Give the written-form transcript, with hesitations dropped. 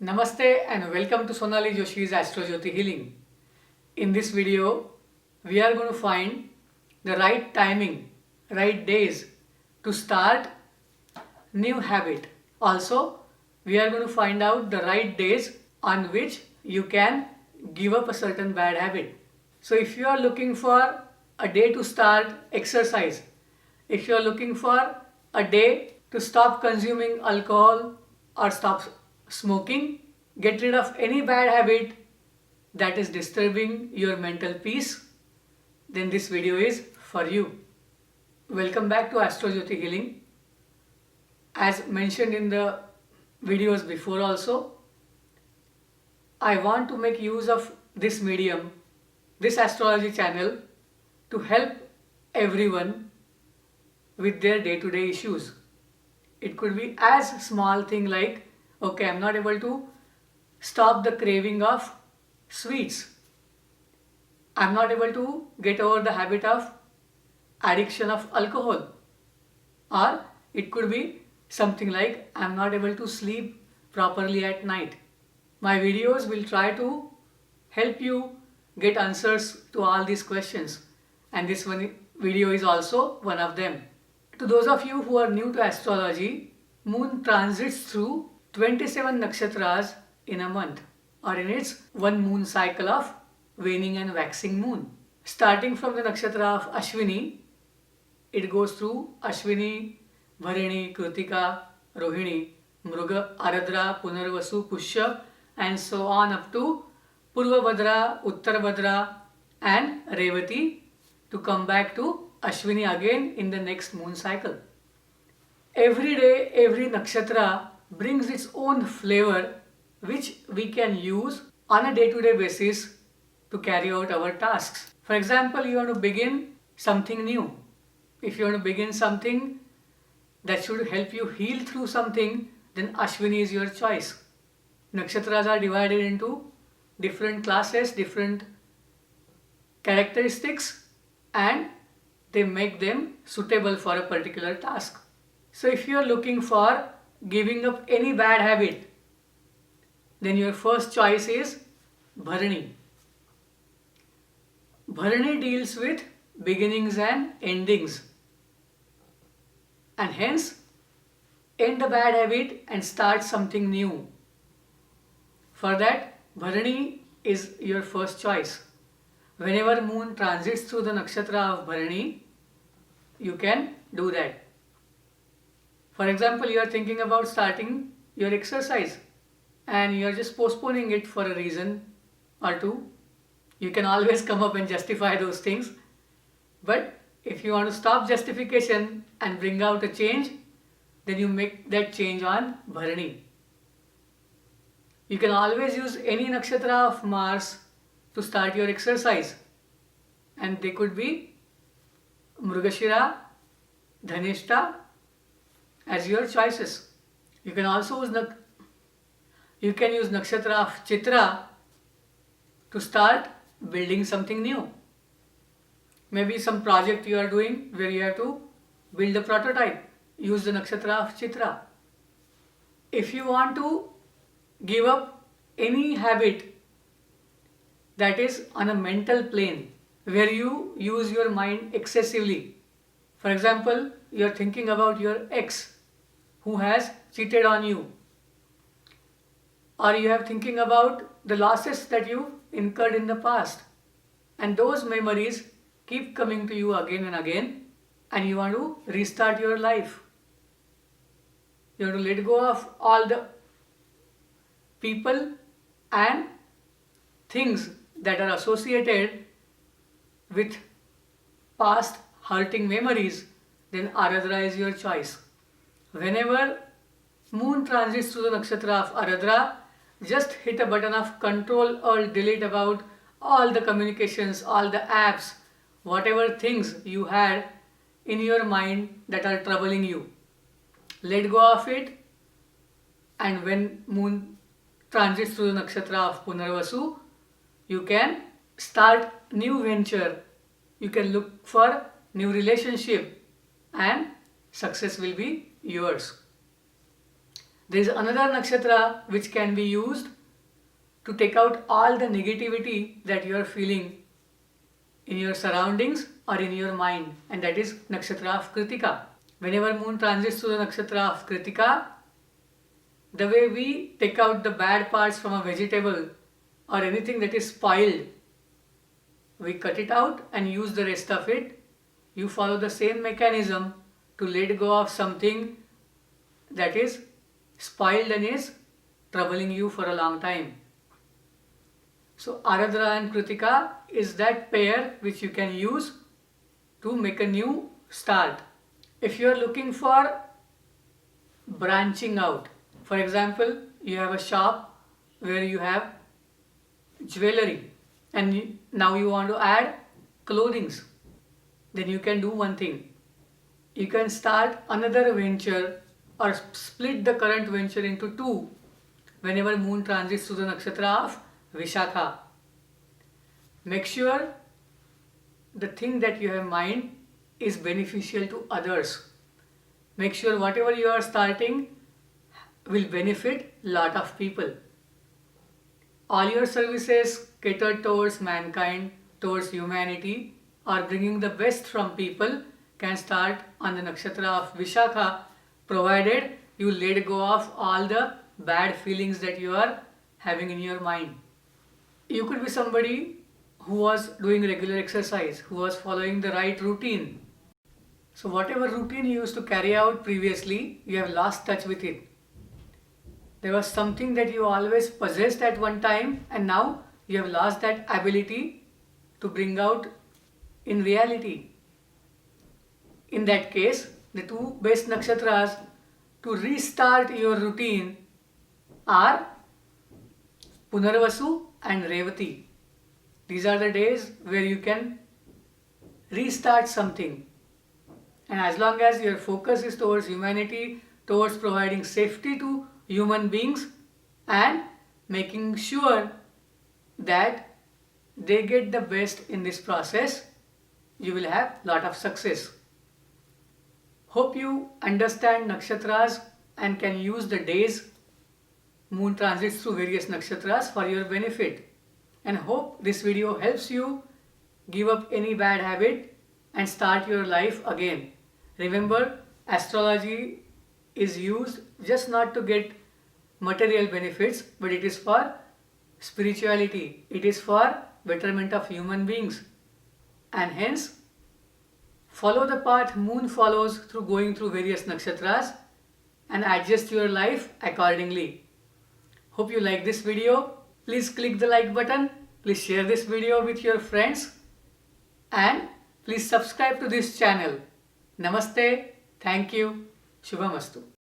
Namaste and welcome to Sonali Joshi's Astrojyoti Healing. In this video, we are going to find the right timing, right days to start new habit. Also, we are going to find out the right days on which you can give up a certain bad habit. So if you are looking for a day to start exercise, if you are looking for a day to stop consuming alcohol or stop smoking, get rid of any bad habit that is disturbing your mental peace, then this video is for you. Welcome back to Astrojyoti Healing. As mentioned in the videos before also, I want to make use of this medium, this astrology channel, to help everyone with their day-to-day issues. It could be as small thing like, okay, I'm not able to stop the craving of sweets. I'm not able to get over the habit of addiction of alcohol. Or it could be something like, I'm not able to sleep properly at night. My videos will try to help you get answers to all these questions, and this one video is also one of them. To those of you who are new to astrology, moon transits through 27 nakshatras in a month, or in its one moon cycle of waning and waxing moon. Starting from the nakshatra of Ashwini, it goes through Ashwini, Bharini, Kritika, Rohini, Mruga, Aradra, Punarvasu, Pushya, and so on up to Purvabhadra, Uttarabhadra and Revati, to come back to Ashwini again in the next moon cycle. Every day, every nakshatra brings its own flavor which we can use on a day-to-day basis to carry out our tasks. For example, you want to begin something new. If you want to begin something that should help you heal through something, then Ashwini is your choice. Nakshatras are divided into different classes, different characteristics, and they make them suitable for a particular task. So if you are looking for giving up any bad habit, then your first choice is Bharani. Bharani deals with beginnings and endings, and hence end the bad habit and start something new. For that, Bharani is your first choice. Whenever moon transits through the nakshatra of Bharani, you can do that. For example, you are thinking about starting your exercise and you are just postponing it for a reason or two. You can always come up and justify those things. But if you want to stop justification and bring out a change, then you make that change on Bharani. You can always use any nakshatra of Mars to start your exercise, and they could be Mrugashira, Dhanishta as your choices. You can also use nakshatra of Chitra to start building something new. Maybe some project you are doing where you have to build a prototype. Use the nakshatra of Chitra. If you want to give up any habit that is on a mental plane, where you use your mind excessively. For example, you are thinking about your ex who has cheated on you, or you are thinking about the losses that you incurred in the past, and those memories keep coming to you again and again, and you want to restart your life. You want to let go of all the people and things that are associated with past hurting memories, then Aradra is your choice. Whenever moon transits through the nakshatra of Aradra, just hit a button of control or delete about all the communications, all the apps, whatever things you had in your mind that are troubling you. Let go of it, and when moon transits through the nakshatra of Punarvasu, you can start new venture. You can look for new relationship and success will be yours. There is another nakshatra which can be used to take out all the negativity that you are feeling in your surroundings or in your mind, and that is nakshatra of Kritika. Whenever moon transits through the nakshatra of Kritika, the way we take out the bad parts from a vegetable or anything that is spoiled, we cut it out and use the rest of it. You follow the same mechanism to let go of something that is spoiled and is troubling you for a long time. So Aradra and Kritika is that pair which you can use to make a new start. If you are looking for branching out, for example, you have a shop where you have jewelry and now you want to add clothings, then you can do one thing. You can start another venture or split the current venture into two whenever moon transits through the nakshatra of Vishakha. Make sure the thing that you have in mind is beneficial to others. Make sure whatever you are starting will benefit lot of people. All your services catered towards mankind, towards humanity, or bringing the best from people can start on the nakshatra of Vishakha, provided you let go of all the bad feelings that you are having in your mind. You could be somebody who was doing regular exercise, who was following the right routine. So whatever routine you used to carry out previously, you have lost touch with it. There was something that you always possessed at one time and now you have lost that ability to bring out in reality. In that case, the two best nakshatras to restart your routine are Punarvasu and Revati. These are the days where you can restart something. And as long as your focus is towards humanity, towards providing safety to human beings and making sure that they get the best in this process, you will have lot of success. Hope you understand nakshatras and can use the days moon transits through various nakshatras for your benefit. And hope this video helps you give up any bad habit and start your life again. Remember, astrology is used just not to get material benefits, but it is for spirituality. It is for betterment of human beings. And hence, follow the path moon follows through going through various nakshatras and adjust your life accordingly. Hope you like this video. Please click the like button. Please share this video with your friends. And please subscribe to this channel. Namaste. Thank you. Shubhamastu.